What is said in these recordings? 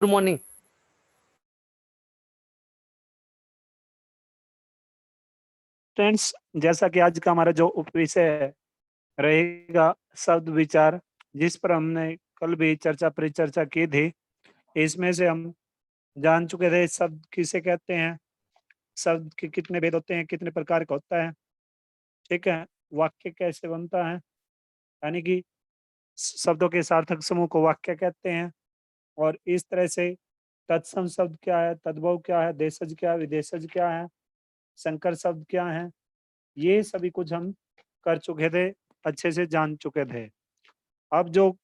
Good morning. Friends, जैसा कि आज का हमारा जो उपविषय रहेगा शब्द विचार, जिस पर हमने कल भी चर्चा परिचर्चा की थी। इसमें से हम जान चुके थे शब्द किसे कहते हैं, शब्द के कितने भेद होते हैं, कितने प्रकार का होता है। ठीक है, वाक्य कैसे बनता है, यानी कि शब्दों के सार्थक समूह को वाक्य कहते हैं। और इस तरह से तत्सम शब्द क्या है, तद्भव क्या है, देशज क्या है, विदेशज क्या है, संकर शब्द क्या है, ये सभी कुछ हम कर चुके थे, अच्छे से जान चुके थे। अब जो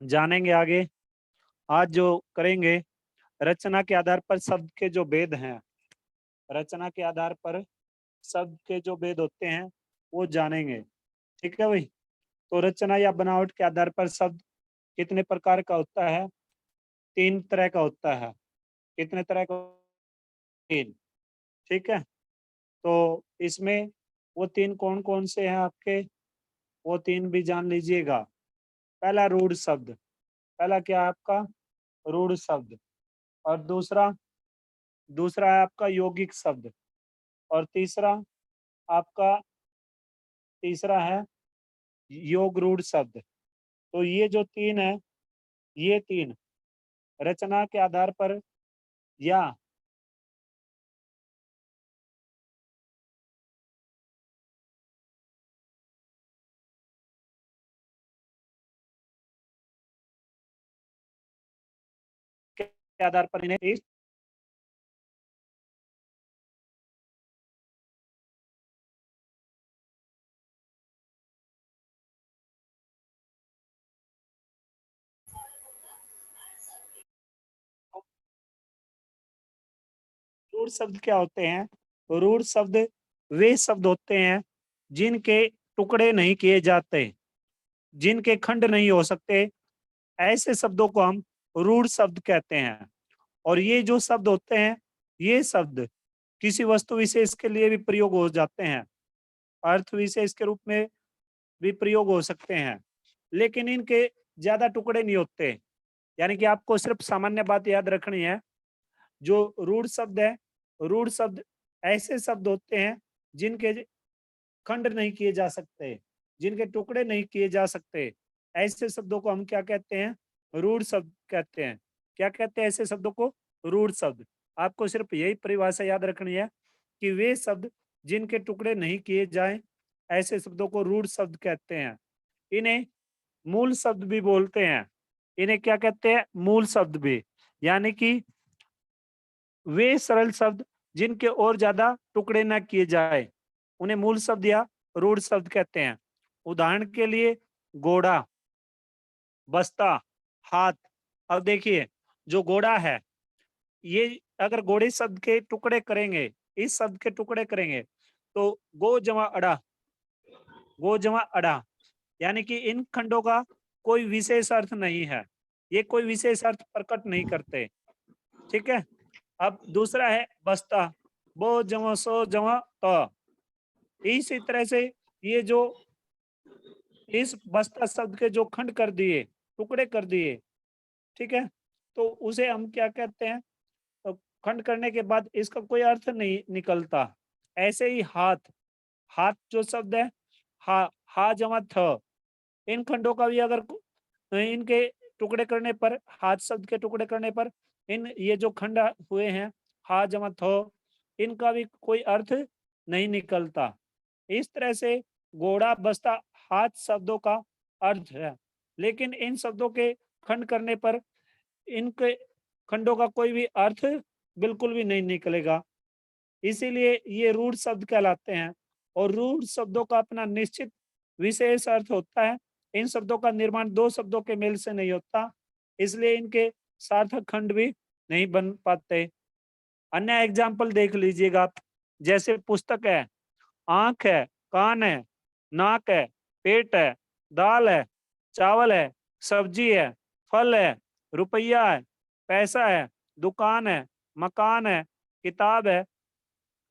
जानेंगे आगे, आज जो करेंगे, रचना के आधार पर शब्द के जो भेद हैं, रचना के आधार पर शब्द के जो भेद होते हैं वो जानेंगे। ठीक है भाई। तो रचना या बनावट के आधार पर शब्द कितने प्रकार का होता है? 3 तरह का होता है। कितने तरह का? 3। ठीक है। तो इसमें वो 3 कौन कौन से हैं आपके, वो 3 भी जान लीजिएगा। पहला रूढ़ शब्द, पहला क्या है आपका? रूढ़ शब्द। और दूसरा दूसरा है आपका यौगिक शब्द। और आपका तीसरा है योग रूढ़ शब्द। तो ये जो 3 है, ये 3 रचना के आधार पर या के आधार पर इन्हें इस रूढ़ शब्द क्या होते हैं? रूढ़ शब्द वे शब्द होते हैं जिनके टुकड़े नहीं किए जाते, जिनके खंड नहीं हो सकते, ऐसे शब्दों को हम रूढ़ शब्द कहते हैं। और ये जो शब्द होते हैं, ये शब्द किसी वस्तु विशेष के लिए भी प्रयोग हो जाते हैं, अर्थ विशेष के रूप में भी प्रयोग हो सकते हैं, लेकिन इनके ज्यादा टुकड़े नहीं होते। यानी कि आपको सिर्फ सामान्य बात याद रखनी है। जो रूढ़ शब्द है, रूढ़ शब्द ऐसे शब्द होते हैं जिनके खंड नहीं किए जा सकते, जिनके टुकड़े नहीं किए जा सकते, ऐसे शब्दों को हम क्या कहते हैं? रूढ़ शब्द कहते हैं। क्या कहते हैं ऐसे शब्दों को? रूढ़ शब्द। आपको सिर्फ यही परिभाषा याद रखनी है कि वे शब्द जिनके टुकड़े नहीं किए जाएं, ऐसे शब्दों को रूढ़ शब्द कहते हैं। इन्हें मूल शब्द भी बोलते हैं। इन्हें क्या कहते हैं? मूल शब्द भी। यानी कि वे सरल शब्द जिनके और ज्यादा टुकड़े ना किए जाए, उन्हें मूल शब्द या रूढ़ शब्द कहते हैं। उदाहरण के लिए घोड़ा, बस्ता, हाथ। अब देखिए, जो घोड़ा है, ये अगर घोड़े शब्द के टुकड़े करेंगे, इस शब्द के टुकड़े करेंगे, तो गो जमा अड़ा, गो जमा अड़ा, यानी कि इन खंडों का कोई विशेष अर्थ नहीं है, ये कोई विशेष अर्थ प्रकट नहीं करते। ठीक है। अब दूसरा है बस्ता, बो जमा सो जमा त। इसी तरह से ये जो इस बस्ता शब्द के जो खंड कर दिए, टुकड़े कर दिए, ठीक है, तो उसे हम क्या कहते हैं? तो खंड करने के बाद इसका कोई अर्थ नहीं निकलता। ऐसे ही हाथ, हाथ जो शब्द है, हा, हा जमा थ, इन खंडों का भी अगर इनके टुकड़े करने पर, हाथ शब्द के टुकड़े करने पर, इन ये जो खंड हुए हैं, हा जमा थ, इनका भी कोई अर्थ नहीं निकलता। इस तरह से घोड़ा, बस्ता, हाथ शब्दों का अर्थ है, लेकिन इन शब्दों के खंड करने पर इनके खंडों का कोई भी अर्थ बिल्कुल भी नहीं निकलेगा। इसीलिए ये रूढ़ शब्द कहलाते हैं। और रूढ़ शब्दों का अपना निश्चित विशेष अर्थ होता है। इन शब्दों का निर्माण दो शब्दों के मेल से नहीं होता, इसलिए इनके सार्थक खंड भी नहीं बन पाते। अन्य एग्जाम्पल देख लीजिएगा आप। जैसे पुस्तक है, आंख है, कान है, नाक है, पेट है, दाल है, चावल है, सब्जी है, फल है, रुपया है, पैसा है, दुकान है, मकान है, किताब है,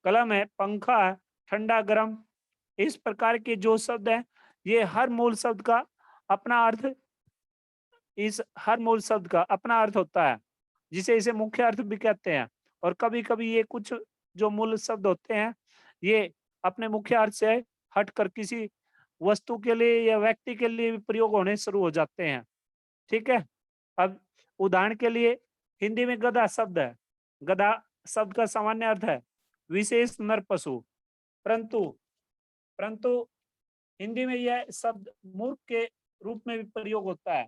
कलम है, पंखा है, ठंडा गरम। इस प्रकार के जो शब्द हैं, ये हर मूल शब्द का अपना अर्थ इस हर मूल शब्द का अपना अर्थ होता है, जिसे इसे मुख्य अर्थ भी कहते हैं। और कभी-कभी ये कुछ जो मूल शब्द होते हैं, ये अपने मुख्य अर्थ से हटकर किसी वस्तु के लिए या व्यक्ति के लिए भी प्रयोग होने शुरू हो जाते हैं। ठीक है? अब उदाहरण के लिए हिंदी में गधा शब्द है। गधा शब्द का सामान्य अर्थ है विशेष नर पशु। परंतु परंतु हिंदी में यह शब्द मूर्ख के रूप में भी प्रयोग होता है,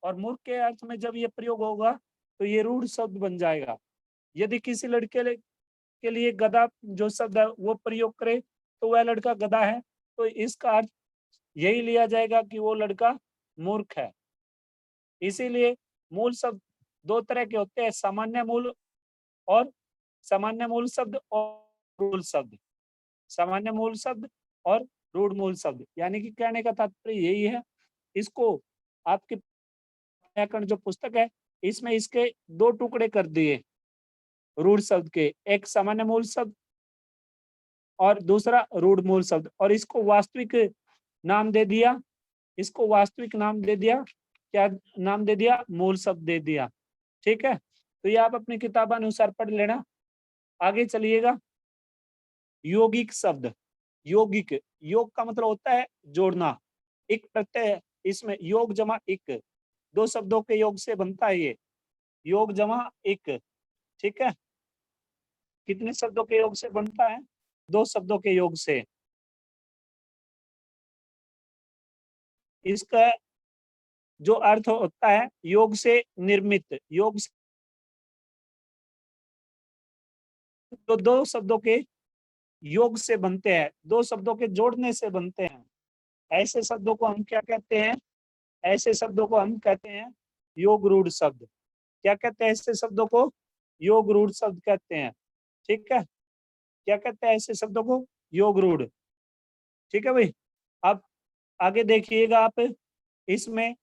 और मूर्ख के अर्थ में जब ये प्रयोग होगा तो ये रूढ़ शब्द बन जाएगा। यदि किसी के लिए गधा जो शब्द है वो प्रयोग करे तो वह लड़का गधा है, तो इसका अर्थ यही लिया जाएगा कि वो लड़का मूर्ख है। इसीलिए मूल शब्द दो तरह के होते हैं, और सामान्य मूल शब्द और मूल शब्द। सामान्य मूल शब्द और रूढ़ मूल शब्द, यानी कि कहने का तात्पर्य यही है। इसको आपके व्याकरण जो पुस्तक है, इसमें इसके दो टुकड़े कर दिए रूढ़ शब्द के, एक सामान्य मूल शब्द और दूसरा रूढ़ मूल शब्द, और इसको वास्तविक नाम दे दिया। इसको वास्तविक नाम दे दिया, क्या नाम दे दिया? मूल शब्द दे दिया। ठीक है, तो ये आप अपनी किताबानुसार पढ़ लेना। आगे चलिएगा। यौगिक शब्द। यौगिक, योग का मतलब होता है जोड़ना। एक प्रत्यय है, इसमें योग जमा इक, दो शब्दों के योग से बनता है ये, योग जमा इक। ठीक है, कितने शब्दों के योग से बनता है? दो शब्दों के योग से। इसका जो अर्थ होता है योग से निर्मित, योग से तो दो शब्दों के योग से बनते हैं, दो शब्दों के जोड़ने से बनते हैं। ऐसे शब्दों को हम क्या कहते हैं? ऐसे शब्दों को हम कहते हैं योग रूढ़ शब्द। क्या कहते हैं ऐसे शब्दों को? योग रूढ़ शब्द कहते हैं। ठीक है, क्या कहते हैं ऐसे शब्दों को? योग रूढ़। ठीक है भाई। अब आगे देखिएगा आप इसमें,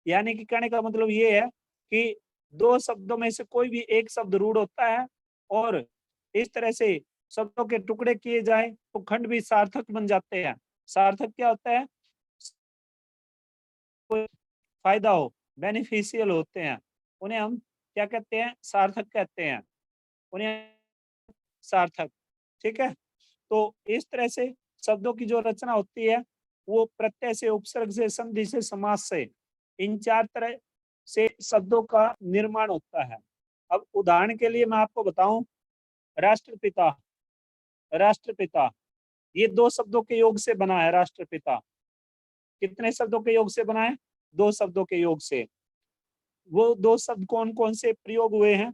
यानी कि कहने का मतलब ये है कि दो शब्दों में से कोई भी एक शब्द रूढ़ होता है, और इस तरह से शब्दों के टुकड़े किए जाए तो खंड भी सार्थक बन जाते हैं। सार्थक क्या होता है? कोई फायदा हो, बेनिफिशियल होते हैं, उन्हें हम क्या कहते हैं? सार्थक कहते हैं, उन्हें सार्थक। ठीक है, तो इस तरह से शब्दों की जो रचना होती है वो प्रत्यय से, उपसर्ग से, संधि से, समास से, इन चार तरह से शब्दों का निर्माण होता है। अब उदाहरण के लिए मैं आपको बताऊं, राष्ट्रपिता। राष्ट्रपिता ये दो शब्दों के योग से बना है। राष्ट्रपिता कितने शब्दों के योग से बना है? दो शब्दों के योग से। वो दो शब्द कौन कौन से प्रयोग हुए हैं?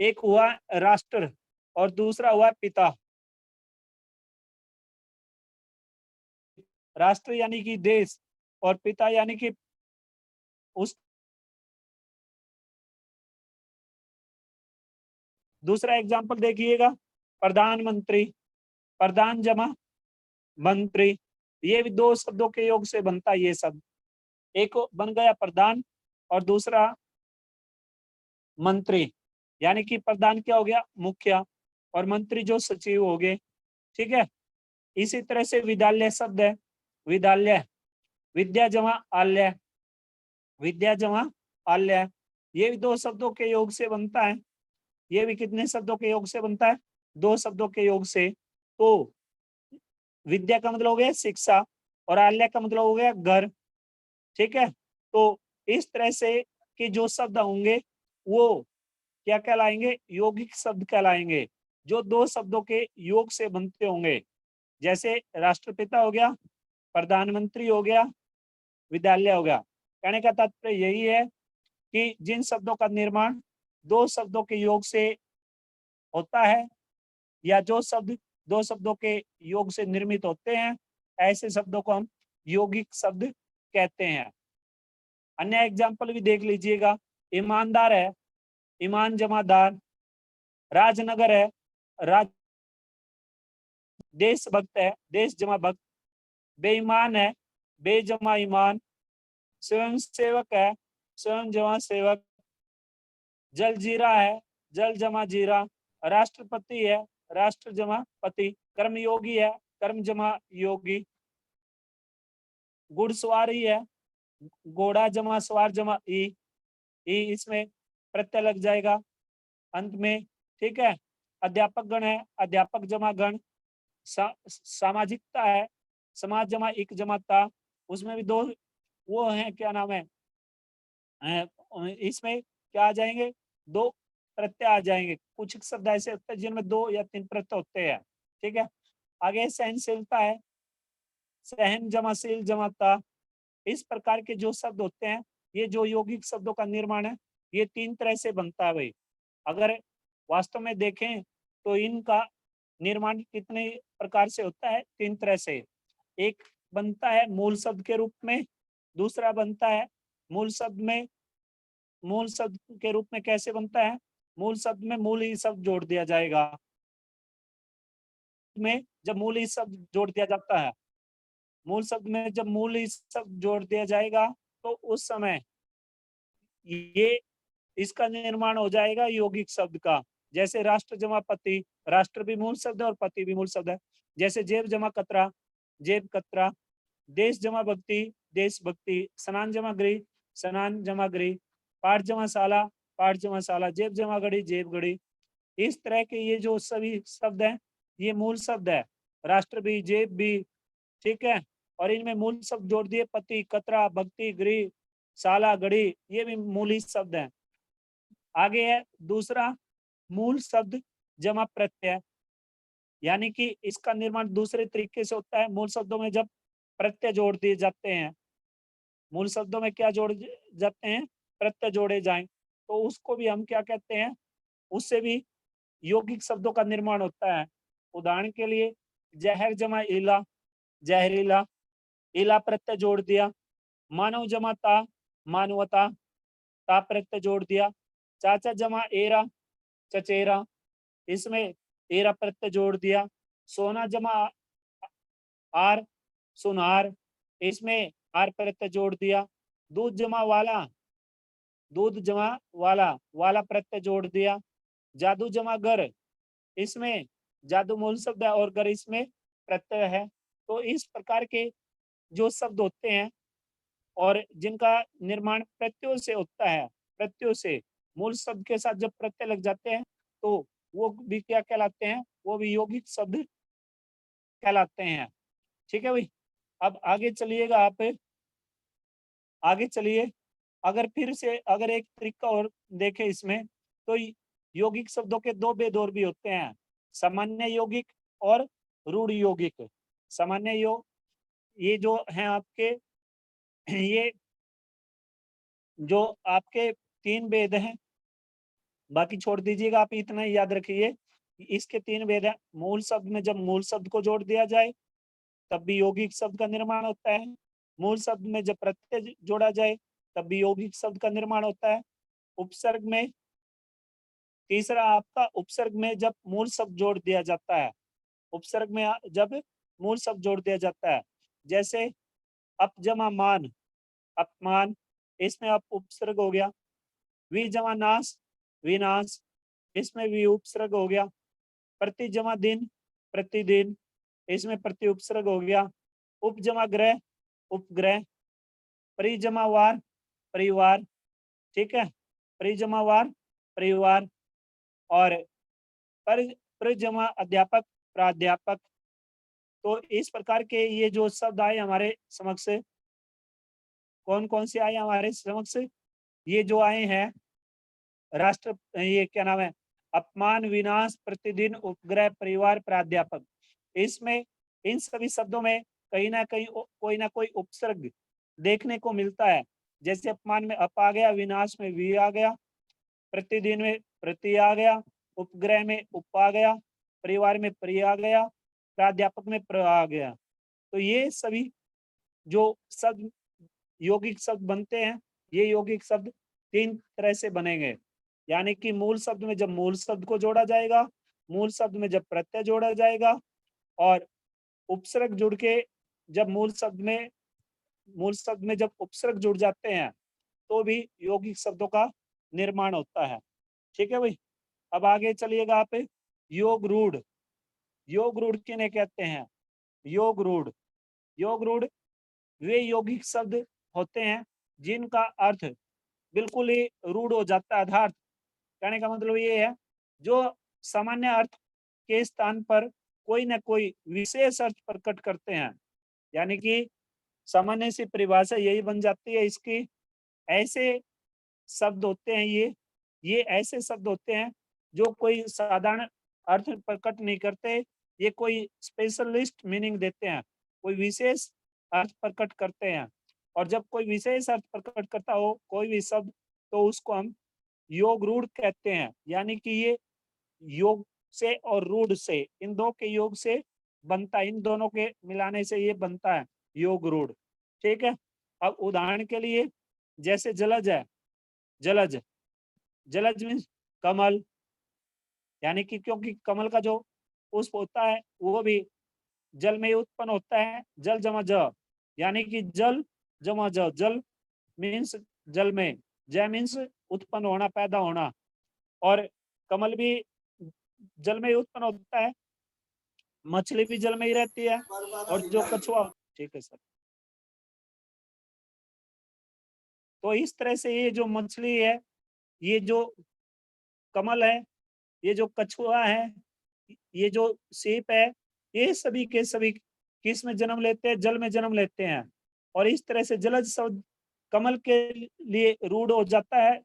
एक हुआ राष्ट्र और दूसरा हुआ पिता। राष्ट्र यानी कि देश, और पिता यानी कि उस। दूसरा एग्जाम्पल देखिएगा, प्रधानमंत्री। प्रधान जमा मंत्री, ये भी दो शब्दों के योग से बनता है ये शब्द। एक बन गया प्रधान और दूसरा मंत्री, यानी कि प्रधान क्या हो गया? मुखिया, और मंत्री जो सचिव हो गए। ठीक है, इसी तरह से विद्यालय शब्द है। विद्यालय, विद्या जमा आलय, विद्या जमा आलय, ये भी दो शब्दों के योग से बनता है। ये भी कितने शब्दों के योग से बनता है? दो शब्दों के योग से। तो विद्या का मतलब हो गया शिक्षा, और आलय का मतलब हो गया घर। ठीक है, तो इस तरह से कि जो शब्द होंगे वो क्या कहलाएंगे? यौगिक शब्द कहलाएंगे, जो दो शब्दों के योग से बनते होंगे। जैसे राष्ट्रपिता हो गया, प्रधानमंत्री हो गया, विद्यालय हो गया। कहने का तात्पर्य यही है कि जिन शब्दों का निर्माण दो शब्दों के योग से होता है, या जो शब्द दो शब्दों के योग से निर्मित होते हैं, ऐसे शब्दों को हम यौगिक शब्द कहते हैं। अन्य एग्जाम्पल भी देख लीजिएगा। ईमानदार है, ईमान जमादार। राजनगर है, राज। देशभक्त है, देश जमा भक्त। बेईमान है, बेजमा ईमान। स्वयं सेवक है, स्वयं जमा सेवक। जल जीरा है, जल जमा जीरा। राष्ट्रपति है, राष्ट्र जमा पति। कर्मयोगी है, कर्म जमा योगी। घुड़सवारी है, घोड़ा जमा सवार जमा ई, इसमें प्रत्यय लग जाएगा अंत में, ठीक है। अध्यापक गण है, अध्यापक जमा गण। सामाजिकता है, समाज जमा इक जमा ता, उसमें भी दो वो है, क्या नाम है, इसमें क्या आ जाएंगे, दो प्रत्यय आ जाएंगे। कुछ शब्द ऐसे होते हैं जिनमें 2 या 3 प्रत्यय होते हैं, ठीक है। आगे सहनशीलता है, सहन जमा शील जमा ता। इस प्रकार के जो शब्द होते हैं, ये जो यौगिक शब्दों का निर्माण है, ये 3 तरह से बनता है भाई। अगर वास्तव में देखें तो इनका निर्माण कितने प्रकार से होता है, 3 तरह से। एक बनता है मूल शब्द के रूप में, दूसरा बनता है मूल शब्द में, मूल शब्द के रूप में कैसे बनता है, मूल शब्द में मूल ही शब्द जोड़ दिया जाएगा, में जब मूल ही शब्द जोड़ दिया जाता है, मूल शब्द में जब मूल ही शब्द जोड़ दिया जाएगा, तो उस समय ये इसका निर्माण हो जाएगा यौगिक शब्द का। जैसे राष्ट्र जमा पति, राष्ट्र भी मूल शब्द है और पति भी मूल शब्द है। जैसे जेब जमा कतरा, जेब कतरा। देश जमा भक्ति, देश भक्ति। स्नान जमा गृह, स्नान जमा गृह। पाठ जमा शाला, पाठ जमा शाला। जेब जमा गढ़ी, जेब गढ़ी। इस तरह के ये जो सभी शब्द हैं, ये मूल शब्द है। राष्ट्र भी, जेब भी, ठीक है। और इनमें मूल शब्द जोड़ दिए, पति, कतरा, भक्ति, गृह, शाला, गढ़ी, ये भी मूल ही शब्द हैं। आगे है दूसरा, मूल शब्द जमा प्रत्यय, यानी कि इसका निर्माण दूसरे तरीके से होता है। मूल शब्दों में जब प्रत्यय जोड़ दिए जाते हैं, मूल शब्दों में क्या जोड़ जाते हैं, प्रत्यय जोड़े जाएं, तो उसको भी हम क्या कहते हैं, उससे भी यौगिक शब्दों का निर्माण होता है। उदाहरण के लिए जहर जमा इला, जहरीला। इला प्रत्यय जोड़ दिया। मानव जमा ता, मानवता। ता प्रत्यय जोड़ दिया। चाचा जमा एरा, चचेरा। इसमें एरा प्रत्यय जोड़ दिया। सोना जमा आर, सुनार। इसमें आर प्रत्यय जोड़ दिया। दूध जमा वाला, दूध जमा वाला, वाला प्रत्यय जोड़ दिया। जादू जमा गर, इसमें जादू मूल शब्द है और गर इसमें प्रत्यय है। तो इस प्रकार के जो शब्द होते हैं और जिनका निर्माण प्रत्ययों से होता है, प्रत्ययों से, मूल शब्द के साथ जब प्रत्यय लग जाते हैं, तो वो भी क्या कहलाते हैं, वो भी यौगिक शब्द कहलाते हैं, ठीक है भाई। अब आगे चलिएगा आप, आगे चलिए। अगर फिर से अगर एक तरीका और देखें इसमें, तो यौगिक शब्दों के दो भेद और भी होते हैं, सामान्य यौगिक और रूढ़ यौगिक। सामान्य योग, ये जो हैं आपके, ये जो आपके 3 भेद हैं, बाकी छोड़ दीजिएगा, आप इतना ही याद रखिए। इसके 3 भेद हैं। मूल शब्द में जब मूल शब्द को जोड़ दिया जाए, तब भी यौगिक शब्द का निर्माण होता है। मूल शब्द में जब प्रत्यय जोड़ा जाए, तब भी यौगिक शब्द का निर्माण होता है। उपसर्ग में, तीसरा आपका उपसर्ग में जब मूल शब्द जोड़ दिया जाता है, उपसर्ग में जब मूल शब्द जोड़ दिया जाता है, जैसे अप जमा मान, अपमान। इसमें अप उपसर्ग हो गया। वि जमा नाश, विनाश। इसमें भी उपसर्ग हो गया। प्रति जमा दिन, प्रतिदिन। इसमें प्रति उपसर्ग हो गया। उप जमा ग्रह, उपग्रह। परि जमा वार, परिवार, ठीक है। परि जमा वार, परिवार। और पर पर जमा अध्यापक, प्राध्यापक। तो इस प्रकार के ये जो शब्द आए हमारे समक्ष, कौन कौन से आए हमारे समक्ष, ये जो आए हैं राष्ट्र, ये क्या नाम है, अपमान, विनाश, प्रतिदिन, उपग्रह, परिवार, प्राध्यापक। इसमें इन सभी शब्दों में कहीं ना कहीं कोई ना कोई उपसर्ग देखने को मिलता है। जैसे अपमान में अप आ गया, विनाश में वी आ गया, प्रतिदिन में प्रति आ गया, उपग्रह में उप आ गया, परिवार में प्रि आ गया, प्राध्यापक में प्र आ गया। तो ये सभी जो शब्द यौगिक शब्द बनते हैं, ये यौगिक शब्द 3 तरह से बनेंगे। यानी कि मूल शब्द में जब मूल शब्द को जोड़ा जाएगा, मूल शब्द में जब प्रत्यय जोड़ा जाएगा, और उपसर्ग जुड़ के जब मूल शब्द में जब उपसर्ग जुड़ जाते हैं, तो भी यौगिक शब्दों का निर्माण होता है, ठीक है भाई। अब आगे चलिएगा आप, योग रूढ़। योग रूढ़ किन्हें कहते हैं, योग रूढ़, योग रूढ़ वे यौगिक शब्द होते हैं जिनका अर्थ बिल्कुल ही रूढ़ हो जाता है अर्थात कहने का मतलब ये है जो सामान्य अर्थ के स्थान पर कोई ना कोई विशेष अर्थ प्रकट करते हैं, यानी कि सामान्य सी परिभाषा यही बन जाती है इसकी। ऐसे शब्द होते हैं ये ऐसे शब्द होते हैं जो कोई साधारण अर्थ प्रकट नहीं करते, ये कोई स्पेशलिस्ट मीनिंग देते हैं, कोई विशेष अर्थ प्रकट करते हैं। और जब कोई विशेष अर्थ प्रकट करता हो कोई भी शब्द तो उसको हम योग रूढ़ कहते हैं, यानी कि ये योग से और रूढ़ से इन दो के योग से बनता है, इन दोनों के मिलाने से ये बनता है योग रूढ़। ठीक है। अब उदाहरण के लिए जैसे जलज है, जलज जलज मीन्स कमल, यानी कि क्योंकि कमल का जो पुष्प होता है वो भी जल में ही उत्पन्न होता है, जल जमा ज, यानी कि जल जमा ज, जल मीन्स जल में, जय मीन्स उत्पन्न होना, पैदा होना, और कमल भी जल में ही उत्पन्न होता है, मछली भी जल में ही रहती है, और जो कछुआ, ठीक है सर। तो इस तरह से ये जो मछली है, ये जो कमल है, ये जो कछुआ है, ये जो सीप है, ये सभी के सभी किस में जन्म लेते हैं, जल में जन्म लेते हैं। और इस तरह से जलज शब्द कमल के लिए रूढ़ हो जाता है,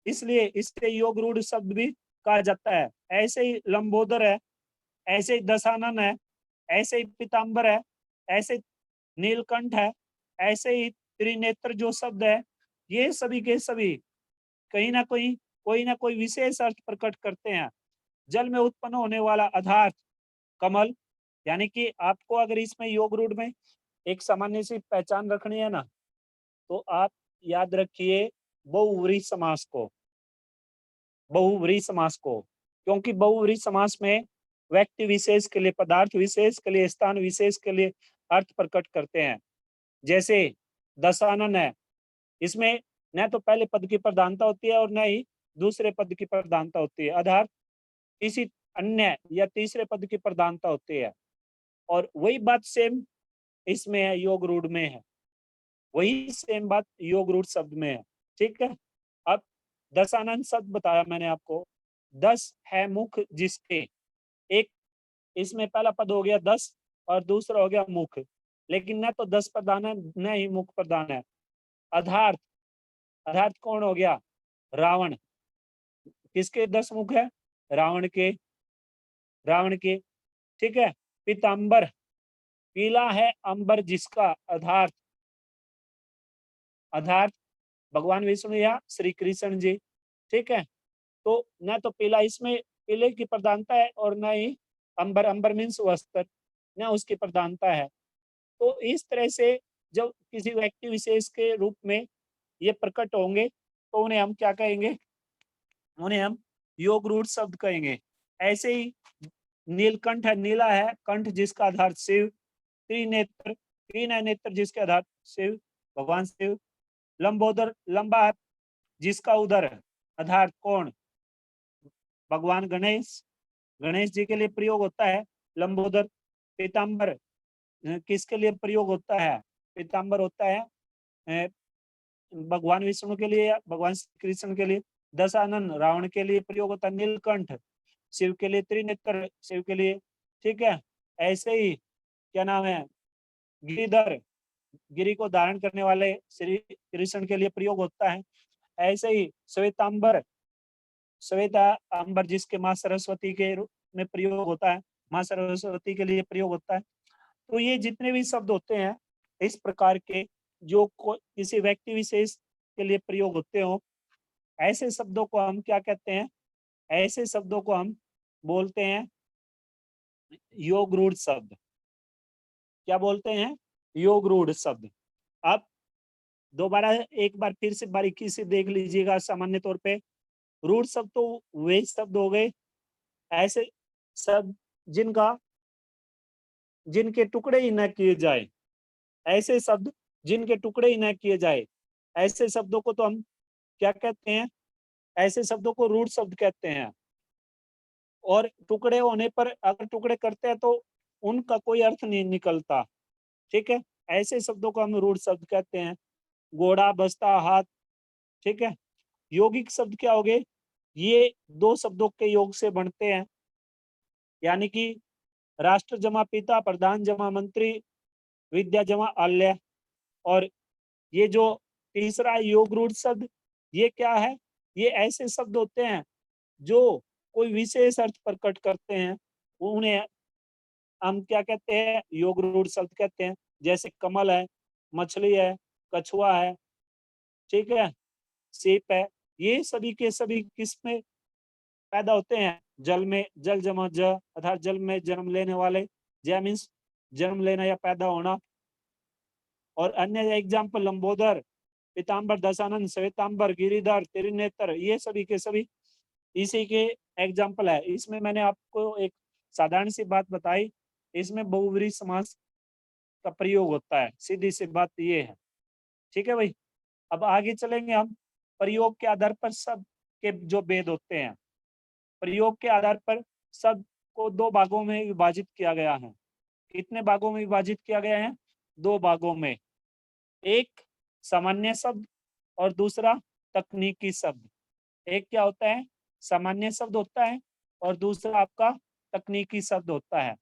इसलिए इससे योग रूढ़ शब्द भी कहा जाता है। ऐसे ही लंबोदर है, ऐसे ही दशानन है, ऐसे ही पीताम्बर है, ऐसे नीलकंठ है, ऐसे ही त्रिनेत्र जो शब्द है, ये सभी के सभी कहीं ना कहीं कोई ना कोई विशेष अर्थ प्रकट करते हैं। जल में उत्पन्न होने वाला अधार्थ कमल, यानी कि आपको अगर इसमें योग रूढ़ में एक सामान्य सी पहचान रखनी है ना, तो आप याद रखिए बहुव्रीहि समास को, बहुव्रीहि समास को, क्योंकि बहुव्रीहि समास में व्यक्ति विशेष के लिए, पदार्थ विशेष के लिए, स्थान विशेष के लिए अर्थ प्रकट करते हैं। जैसे दशानन है, इसमें न तो पहले पद की प्रधानता होती है और न ही दूसरे पद की प्रधानता होती है, अर्थात किसी अन्य या तीसरे पद की प्रधानता होती है। और वही बात सेम इसमें है, योग रूढ़ में है, वही सेम बात योग रूढ़ शब्द में है। ठीक है। अब दशानन शब्द बताया मैंने आपको, 10 है मुख जिसके, एक इसमें पहला पद हो गया 10 और दूसरा हो गया मुख, लेकिन न तो 10 प्रधान है न ही मुख प्रधान है। अधार्थ, अधार्थ कौन हो गया, रावण, किसके 10 मुख है, रावण के, रावण के। ठीक है। पीताम्बर, पीला है अंबर जिसका, अधार्थ, अधार्थ भगवान विष्णु या श्री कृष्ण जी। ठीक है। तो न तो पीला, इसमें पीले की प्रधानता है और न ही अंबर, अंबर मीन्स वस्त्र, न उसकी प्रधानता है। तो इस तरह से जब किसी व्यक्ति विशेष के रूप में ये प्रकट होंगे तो उन्हें हम क्या कहेंगे, उन्हें हम योग रूढ़ शब्द कहेंगे। ऐसे ही नीलकंठ है, नीला है कंठ जिसका आधार शिव, त्रिनेत्र, तीन है नेत्र जिसके आधार शिव, भगवान शिव। लंबोदर, लंबा है जिसका उदर है, आधार कौन, भगवान गणेश, गणेश जी के लिए प्रयोग होता है लंबोदर। पीताम्बर किसके लिए प्रयोग होता है, पीताम्बर होता है भगवान विष्णु के लिए, भगवान कृष्ण के लिए। दशानन रावण के लिए प्रयोग होता है। नीलकंठ शिव के लिए, त्रिनेत्र शिव के लिए। ठीक है। ऐसे ही क्या नाम है, गिरिधर, गिरि को धारण करने वाले श्री कृष्ण के लिए प्रयोग होता है। ऐसे ही श्वेतांबर, श्वेता अंबर जिसके माँ सरस्वती के रूप में प्रयोग होता है, माँ सरस्वती के लिए प्रयोग होता है। तो ये जितने भी शब्द होते हैं इस प्रकार के जो किसी व्यक्ति विशेष के लिए प्रयोग होते हो, ऐसे शब्दों को हम क्या कहते हैं, ऐसे शब्दों को हम बोलते हैं योग रूढ़ शब्द। क्या बोलते हैं, योग रूढ़ शब्द। अब दोबारा एक बार फिर से बारीकी से देख लीजिएगा। सामान्य तौर पे रूढ़ शब्द तो वे शब्द हो गए, ऐसे शब्द जिनका, जिनके टुकड़े ही न किए जाए, ऐसे शब्द जिनके टुकड़े ही न किए जाए, ऐसे शब्दों को तो हम क्या कहते हैं, ऐसे शब्दों को रूढ़ शब्द कहते हैं। और टुकड़े होने पर अगर टुकड़े करते हैं तो उनका कोई अर्थ नहीं निकलता। ठीक है। ऐसे शब्दों को हम रूढ़ शब्द कहते हैं। घोड़ा, बस्ता, हाथ। ठीक है। यौगिक शब्द क्या हो गए? ये दो शब्दों के योग से बनते हैं, यानी कि राष्ट्र जमा पिता, प्रधान जमा मंत्री, विद्या जमा आल्य। और ये जो तीसरा योग रूढ़ शब्द, ये क्या है? ये ऐसे शब्द होते हैं जो कोई विशेष अर्थ प्रकट करते हैं, उन्हें हम क्या कहते हैं? योग रूढ़ शब्द कहते हैं। जैसे कमल है, मछली है, कछुआ है, ठीक है, सीप है। ये सभी के सभी किस में पैदा होते हैं? जल में। जल जमा ज, अर्थात जल में जन्म लेने वाले। जय मीन्स जन्म लेना या पैदा होना। और अन्य एग्जाम्पल लंबोदर, पीताम्बर, दशानन, श्वेतांबर, गिरिधर, त्रिनेत्र, ये सभी के सभी इसी के एग्जाम्पल है। इसमें मैंने आपको एक साधारण सी बात बताई, इसमें बहुव्रीहि समास का प्रयोग होता है, सीधी सी बात ये है। ठीक है भाई। अब आगे चलेंगे हम। प्रयोग के आधार पर शब्द के जो भेद होते हैं, प्रयोग के आधार पर शब्द को दो भागों में विभाजित किया गया है। कितने भागों में विभाजित किया गया है? दो भागों में। एक सामान्य शब्द और दूसरा तकनीकी शब्द। एक क्या होता है? सामान्य शब्द होता है और दूसरा आपका तकनीकी शब्द होता है।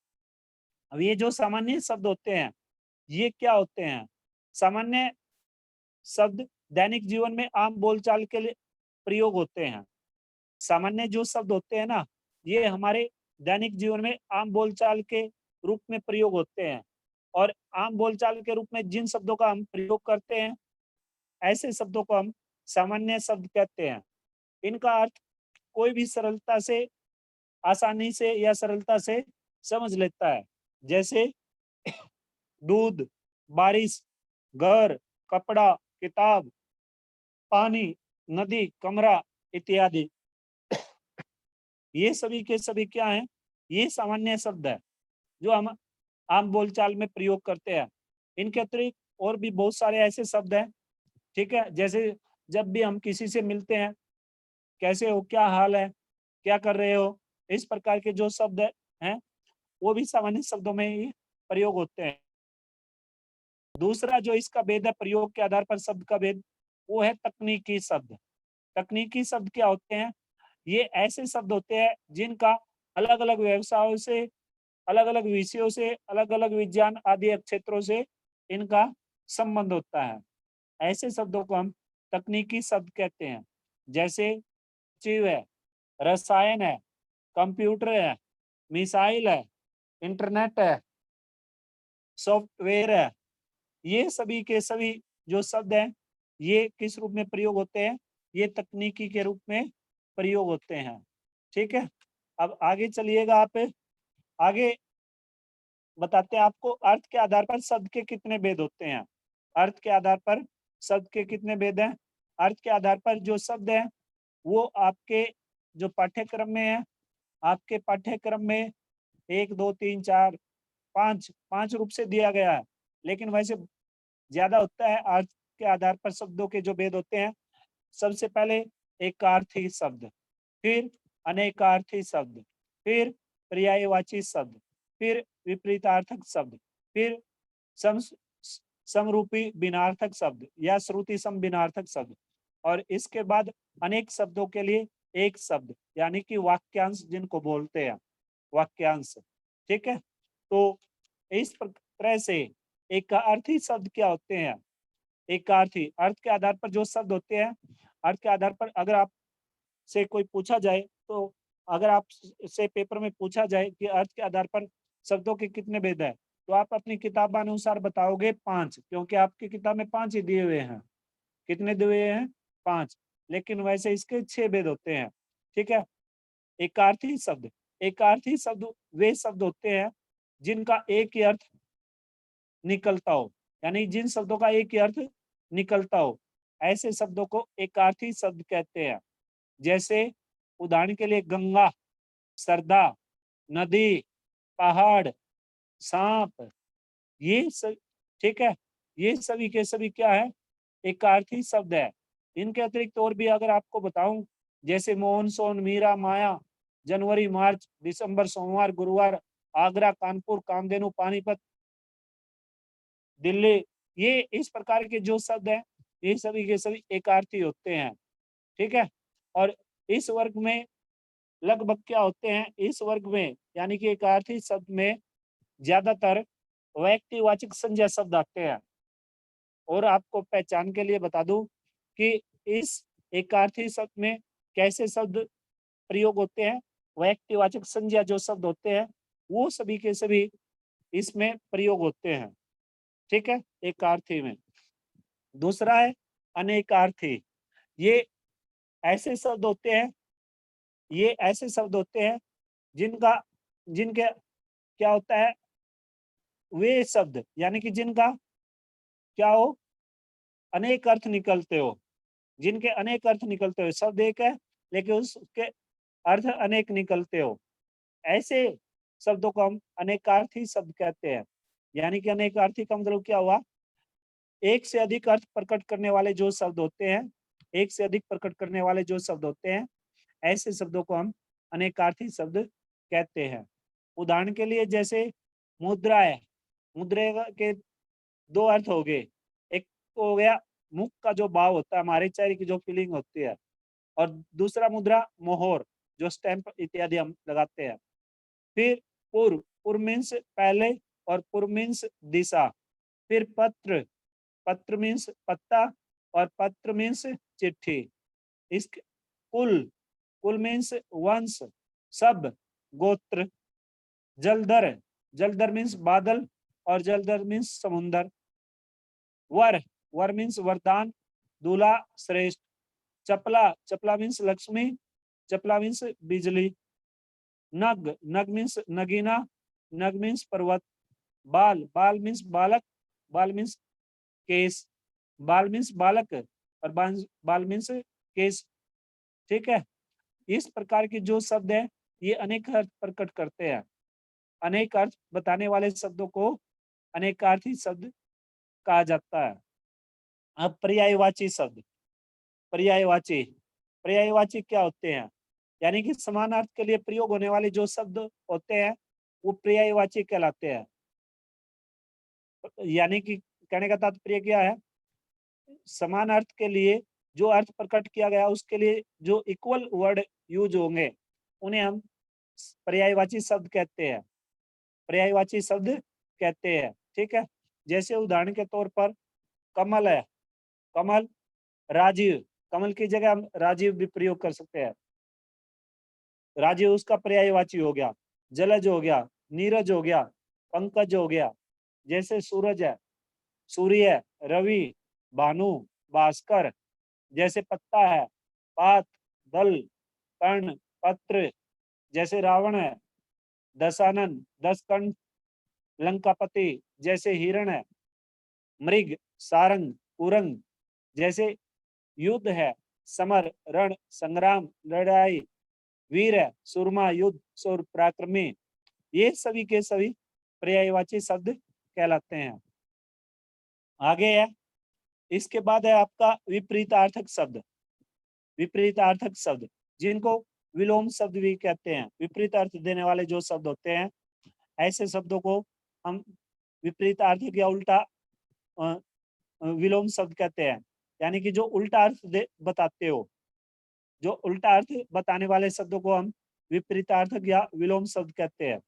अब ये जो सामान्य शब्द होते हैं, ये क्या होते हैं? सामान्य शब्द दैनिक जीवन में आम बोलचाल के लिए प्रयोग होते हैं। सामान्य जो शब्द होते हैं ना, ये हमारे दैनिक जीवन में आम बोलचाल के रूप में प्रयोग होते हैं। और आम बोलचाल के रूप में जिन शब्दों का हम प्रयोग करते हैं, ऐसे शब्दों को हम सामान्य शब्द कहते हैं। इनका अर्थ कोई भी सरलता से, आसानी से या सरलता से समझ लेता है। जैसे दूध, बारिश, घर, कपड़ा, किताब, पानी, नदी, कमरा इत्यादि। ये सभी के सभी क्या हैं? ये सामान्य शब्द है जो हम आम बोलचाल में प्रयोग करते हैं। इनके अतिरिक्त और भी बहुत सारे ऐसे शब्द हैं। ठीक है। जैसे जब भी हम किसी से मिलते हैं, कैसे हो, क्या हाल है, क्या कर रहे हो, इस प्रकार के जो शब्द हैं, वो भी सामान्य शब्दों में ही प्रयोग होते हैं। दूसरा जो इसका भेद है प्रयोग के आधार पर शब्द का भेद, वो है तकनीकी शब्द। तकनीकी शब्द क्या होते हैं? ये ऐसे शब्द होते हैं जिनका अलग अलग व्यवसायों से, अलग अलग विषयों से, अलग अलग विज्ञान आदि क्षेत्रों से इनका संबंध होता है। ऐसे शब्दों को हम तकनीकी शब्द कहते हैं। जैसे जीव है, रसायन है, कंप्यूटर है, मिसाइल है, इंटरनेट है, सॉफ्टवेयर है। ये सभी के सभी जो शब्द हैं, ये किस रूप में प्रयोग होते हैं? ये तकनीकी के रूप में प्रयोग होते हैं। ठीक है। अब आगे चलिएगा आप। आगे बताते हैं आपको अर्थ के आधार पर शब्द के कितने भेद होते हैं। अर्थ के आधार पर शब्द के कितने भेद हैं? अर्थ के आधार पर जो शब्द है, वो आपके जो पाठ्यक्रम में है, आपके पाठ्यक्रम में 1 2 3 4 5 5 रूप से दिया गया है। लेकिन वैसे ज्यादा होता है। अर्थ के आधार पर शब्दों के जो भेद होते हैं, सबसे पहले एकार्थी शब्द, फिर अनेकार्थी शब्द, फिर पर्यायवाची शब्द, फिर विपरीतार्थक शब्द, फिर सम समरूपी बिनार्थक शब्द या श्रुति सम बिनार्थक शब्द। और इसके बाद अनेक शब्दों के लिए एक शब्द, यानी कि वाक्यांश जिनको बोलते हैं, वाक्यांश। ठीक है। तो इस तरह से एकार्थी शब्द क्या होते हैं? एकार्थी अर्थ के आधार पर जो शब्द होते हैं, अर्थ के आधार पर अगर आप से कोई पूछा जाए, तो अगर आप से पेपर में पूछा जाए कि अर्थ के आधार पर शब्दों के कितने भेद है, तो आप अपनी किताबानुसार बताओगे 5, क्योंकि आपकी किताब में 5 ही दिए हुए हैं। कितने दिए हुए हैं? 5। लेकिन वैसे इसके 6 भेद होते हैं। ठीक है। एकार्थी शब्द, एकार्थी शब्द वे शब्द होते हैं जिनका एक ही अर्थ निकलता हो, यानी जिन शब्दों का एक ही अर्थ निकलता हो, ऐसे शब्दों को एकार्थी शब्द कहते हैं। जैसे उदाहरण के लिए गंगा, सरदा, नदी, पहाड़, सांप, ये सब। ठीक है। ये सभी के सभी क्या है? एकार्थी शब्द है। इनके अतिरिक्त और भी अगर आपको बताऊं, जैसे मोहनसोन, मीरा, माया, जनवरी, मार्च, दिसंबर, सोमवार, गुरुवार, आगरा, कानपुर, कामधेनु, पानीपत, दिल्ली, ये इस प्रकार के जो शब्द हैं, ये सभी के सभी एकार्थी होते हैं। ठीक है, और इस वर्ग में लगभग क्या होते हैं, इस वर्ग में यानी कि एकार्थी शब्द में ज्यादातर व्यक्तिवाचक संज्ञा शब्द आते हैं। और आपको पहचान के लिए बता दूं कि इस एकार्थी शब्द में कैसे शब्द प्रयोग होते हैं, व्यक्तिवाचक संज्ञा जो शब्द होते हैं वो सभी के सभी इसमें प्रयोग होते हैं। ठीक है, एकार्थी में। दूसरा है अनेकार्थी। ये ऐसे शब्द होते हैं, ये ऐसे शब्द होते हैं जिनका जिनके क्या होता है, वे शब्द यानी कि जिनका क्या हो, अनेक अर्थ निकलते हो, जिनके अनेक अर्थ निकलते हो। शब्द एक है लेकिन उसके अर्थ अनेक निकलते हो, ऐसे शब्दों को हम अनेकार्थी शब्द कहते हैं। यानी कि अनेकार्थी का मतलब क्या हुआ, एक से अधिक अर्थ प्रकट करने वाले जो शब्द होते हैं, एक से अधिक प्रकट करने वाले जो शब्द होते हैं, ऐसे शब्दों को हम अनेकार्थी शब्द कहते हैं। उदाहरण के लिए जैसे मुद्रा है, मुद्रे के दो अर्थ हो गए, एक तो हो गया मुख का जो भाव होता है, हमारे चेहरे की जो फीलिंग होती है, और दूसरा मुद्रा मोहर जो स्टैंप इत्यादि हम लगाते हैं। फिर पूर्व, पूर्व मीन्स पहले, और पूर्व मीन्स दिशा। फिर पत्र, पत्र मीन्स पत्ता, और पत्र मीन्स चिट्ठी। इस कुल, कुल मीन्स वंश, सब गोत्र। जलधर, जलधर मीन्स बादल, और जलधर मीन्स समुंदर। वर, वर मीन्स वरदान, दूल्हा श्रेष्ठ। चपला, चपला मीन्स लक्ष्मी, चपला मीन्स बिजली। नग, नग मीन्स नगीना, नग मीन्स पर्वत। बाल, बाल मीन्स बालक, बाल मीन्स केस, बाल मीन्स बालक, और बाल मीन्स केस। ठीक है, इस प्रकार के जो शब्द है ये अनेक अर्थ प्रकट करते हैं। अनेक अर्थ बताने वाले शब्दों को अनेकार्थी शब्द कहा जाता है। अब पर्यायवाची शब्द, पर्यायवाची, पर्यायवाची क्या होते हैं, यानी कि समान अर्थ के लिए प्रयोग होने वाले जो शब्द होते हैं वो पर्यायवाची कहलाते हैं। यानी कि कहने का तात्पर्य क्या है, समान अर्थ के लिए जो अर्थ प्रकट किया गया उसके लिए जो इक्वल वर्ड यूज होंगे उन्हें हम पर्यायवाची शब्द कहते हैं, पर्यायवाची शब्द कहते हैं। ठीक है, जैसे उदाहरण के तौर पर कमल है, कमल, राजीव, कमल की जगह हम राजीव भी प्रयोग कर सकते हैं, राजीव उसका पर्यायवाची हो गया। जलज हो गया, नीरज हो गया, पंकज हो गया। जैसे सूरज है, सूर्य, रवि, भानु, भास्कर। जैसे पत्ता है, पात, दल, कर्ण, पत्र। जैसे रावण है, दशानन, दस कंठ, लंकापति। जैसे हिरण है, मृग, सारंग, कुरंग। जैसे युद्ध है, समर, रण, संग्राम, लड़ाई। वीर है, सुरमा, युद्ध, सुर, पराक्रमी। ये सभी के सभी पर्यायवाची शब्द कहलाते हैं। आगे है, इसके बाद है आपका विपरीतार्थक शब्द, विपरीतार्थक शब्द जिनको विलोम शब्द भी कहते हैं। विपरीत अर्थ देने वाले जो शब्द होते हैं ऐसे शब्दों को हम विपरीतार्थक या उल्टा विलोम शब्द कहते हैं। यानी कि जो उल्टा अर्थ बताते हो, जो उल्टा अर्थ बताने वाले शब्दों को हम विपरीतार्थक या विलोम शब्द कहते हैं।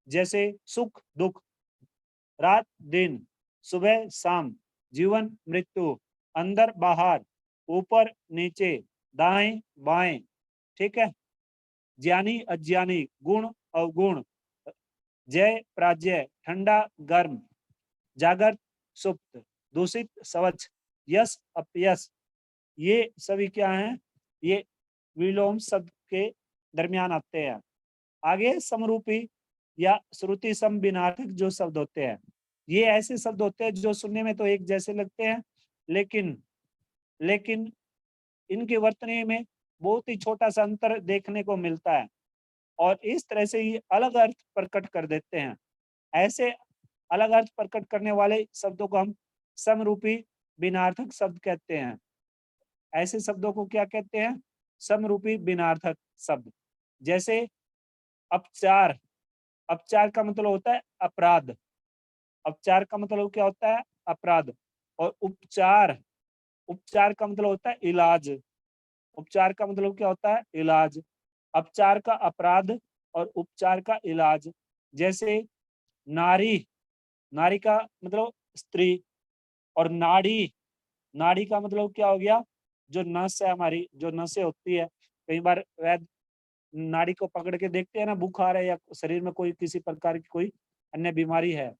जैसे सुख, दुख, रात, दिन, सुबह, शाम, जीवन, मृत्यु, अंदर, बाहर, ऊपर, नीचे, दाएं, बाएं। ठीक है, ज्ञानी, अज्ञानी, गुण, अवगुण, जय, पराजय, ठंडा, गर्म, जागृत, सुप्त, दूषित, स्वच्छ, यश, अपयश। ये सभी क्या हैं, ये विलोम शब्द के दरमियान आते हैं। आगे समरूपी या श्रुति समभिनार्थक जो शब्द होते हैं, ये ऐसे शब्द होते हैं जो सुनने में तो एक जैसे लगते हैं लेकिन लेकिन इनके वर्तने में बहुत ही छोटा सा अंतर देखने को मिलता है और इस तरह से ये अलग अर्थ प्रकट कर देते हैं। ऐसे अलग अर्थ प्रकट करने वाले शब्दों को हम समरूपी भिन्नार्थक शब्द कहते हैं। ऐसे शब्दों को क्या कहते हैं, समरूपी भिन्नार्थक शब्द। जैसे अपचार, अपचार का मतलब होता है अपराध, अपचार का मतलब क्या होता है, अपराध। और उपचार, उपचार का मतलब होता है इलाज। उपचार का मतलब क्या होता है? इलाज। अपचार का अपराध और उपचार का इलाज। जैसे नारी, नारी का मतलब स्त्री, और नाड़ी, नाड़ी का मतलब क्या हो गया? जो नस है हमारी, जो नसें होती है। कई बार वैद नाड़ी को पकड़ के देखते हैं ना, बुखार है या शरीर में कोई किसी प्रकार की कोई अन्य बीमारी है,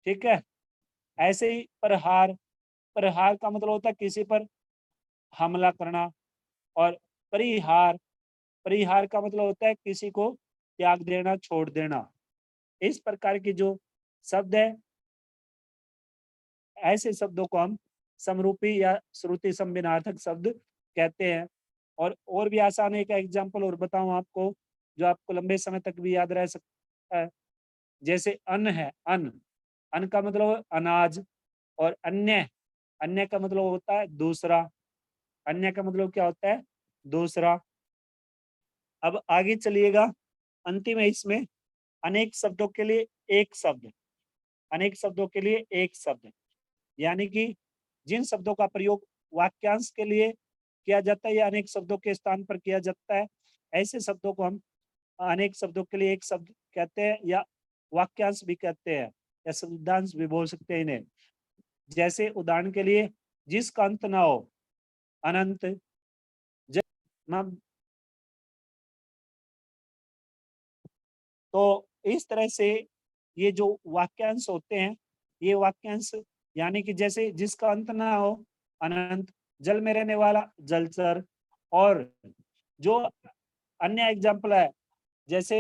ठीक है। ऐसे ही प्रहार, प्रहार का मतलब होता है किसी पर हमला करना। और परिहार, परिहार का मतलब होता है किसी को त्याग देना, छोड़ देना। इस प्रकार की जो शब्द है, ऐसे शब्दों को हम समरूपी या श्रुति संविनार्थक शब्द कहते हैं। और भी आसान एक एग्जाम्पल और बताऊं आपको, जो आपको लंबे समय तक भी याद रह सकता है। जैसे अन्न है, अन्न, अन्न का मतलब अनाज। और अन्य, अन्य का मतलब होता है दूसरा। अन्य का मतलब क्या होता है? दूसरा। अब आगे चलिएगा, अंतिम है इसमें, अनेक शब्दों के लिए एक शब्द। अनेक शब्दों के लिए एक शब्द, यानी कि जिन शब्दों का प्रयोग वाक्यांश के लिए किया जाता है या अनेक शब्दों के स्थान पर किया जाता है, ऐसे शब्दों को हम अनेक शब्दों के लिए एक शब्द कहते हैं, या वाक्यांश भी कहते हैं, या शब्दांश भी बोल सकते हैं इन्हें। जैसे उदाहरण के लिए, जिसका अंत ना हो, अनंत। जब हम, तो इस तरह से ये जो वाक्यांश होते हैं, ये वाक्यांश, यानी कि जैसे जिसका अंत ना हो, अनंत। जल में रहने वाला, जलचर। और जो अन्य एग्जाम्पल है, जैसे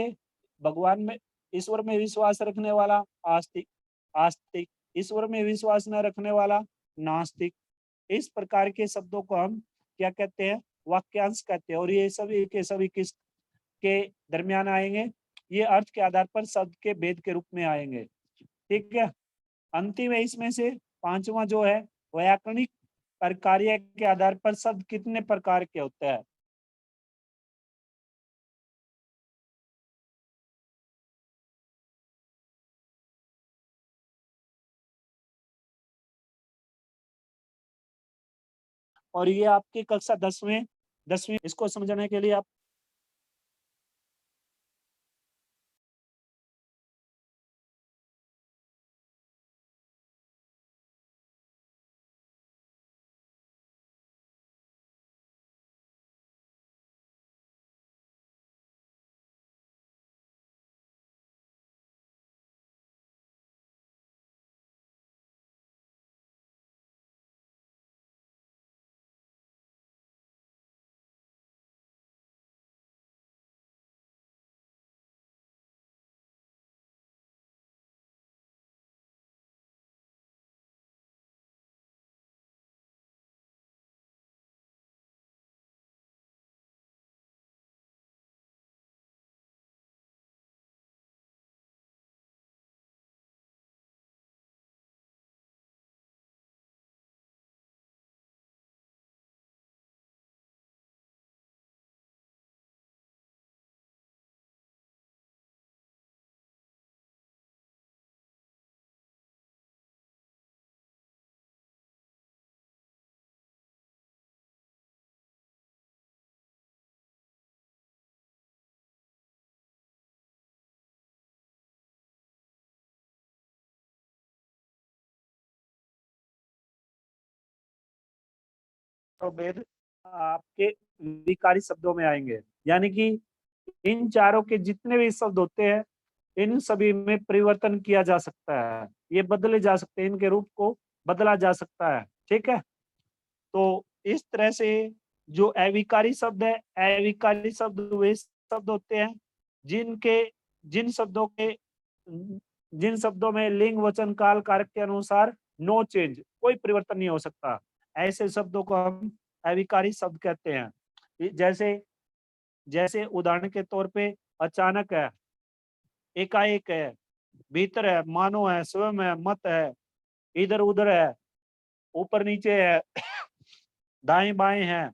भगवान में, ईश्वर में विश्वास रखने वाला, आस्तिक। आस्तिक, ईश्वर में विश्वास न रखने वाला, नास्तिक। इस प्रकार के शब्दों को हम क्या कहते हैं? वाक्यांश कहते हैं। और ये सभी के सभी किस के दरमियान आएंगे? ये अर्थ के आधार पर शब्द के भेद के रूप में आएंगे, ठीक है। अंतिम है इसमें से पांचवा जो है, व्याकरणिक प्रकार्य के आधार पर शब्द कितने प्रकार के होते हैं? और ये आपकी कक्षा 10वीं 10वीं, इसको समझने के लिए आप तो भेद आपके विकारी शब्दों में आएंगे। यानी कि इन चारों के जितने भी शब्द होते हैं, इन सभी में परिवर्तन किया जा सकता है, ये बदले जा सकते हैं, इनके रूप को बदला जा सकता है, ठीक है। तो इस तरह से जो अविकारी शब्द है, अविकारी शब्द वे शब्द होते हैं जिनके, जिन शब्दों के, जिन शब्दों में लिंग वचन काल कारक के अनुसार नो चेंज, कोई परिवर्तन नहीं हो सकता, ऐसे शब्दों को हम अविकारी शब्द कहते हैं। जैसे, जैसे उदाहरण के तौर पे अचानक है, एकाएक है, भीतर है, मानो है, स्वयं है, मत है, इधर उधर है, ऊपर नीचे है, दाएं बाएं है,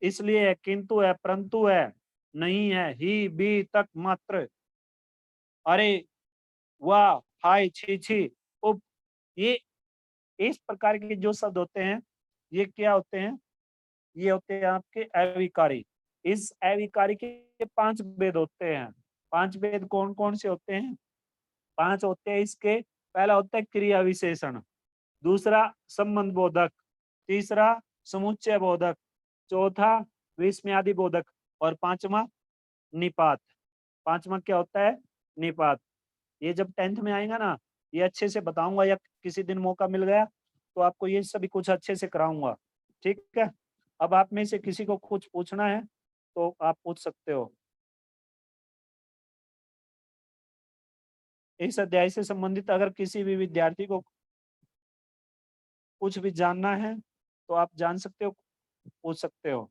इसलिए है, किंतु है, परंतु है, नहीं है, ही भी तक मात्र, अरे, वाह, हाय, छी छी, उप। ये इस प्रकार के जो शब्द होते हैं, ये क्या होते हैं? ये होते हैं आपके अविकारी। इस अविकारी के 5 भेद होते हैं। 5 भेद कौन-कौन से होते हैं? 5 होते हैं इसके। पहला होता है क्रिया विशेषण, दूसरा संबंध बोधक, तीसरा समुच्चय बोधक, चौथा विस्मयादि बोधक और पांचवा निपात। पांचवा क्या होता है? निपात। ये जब 10th में आएगा ना, ये अच्छे से बताऊंगा, या किसी दिन मौका मिल गया तो आपको ये सभी कुछ अच्छे से कराऊंगा। ठीक है? अब आप में से किसी को कुछ पूछना है तो आप पूछ सकते हो। इस अध्याय से संबंधित अगर किसी भी विद्यार्थी को कुछ भी जानना है तो आप जान सकते हो, पूछ सकते हो।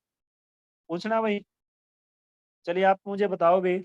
पूछना भाई। चलिए आप मुझे बताओ भी।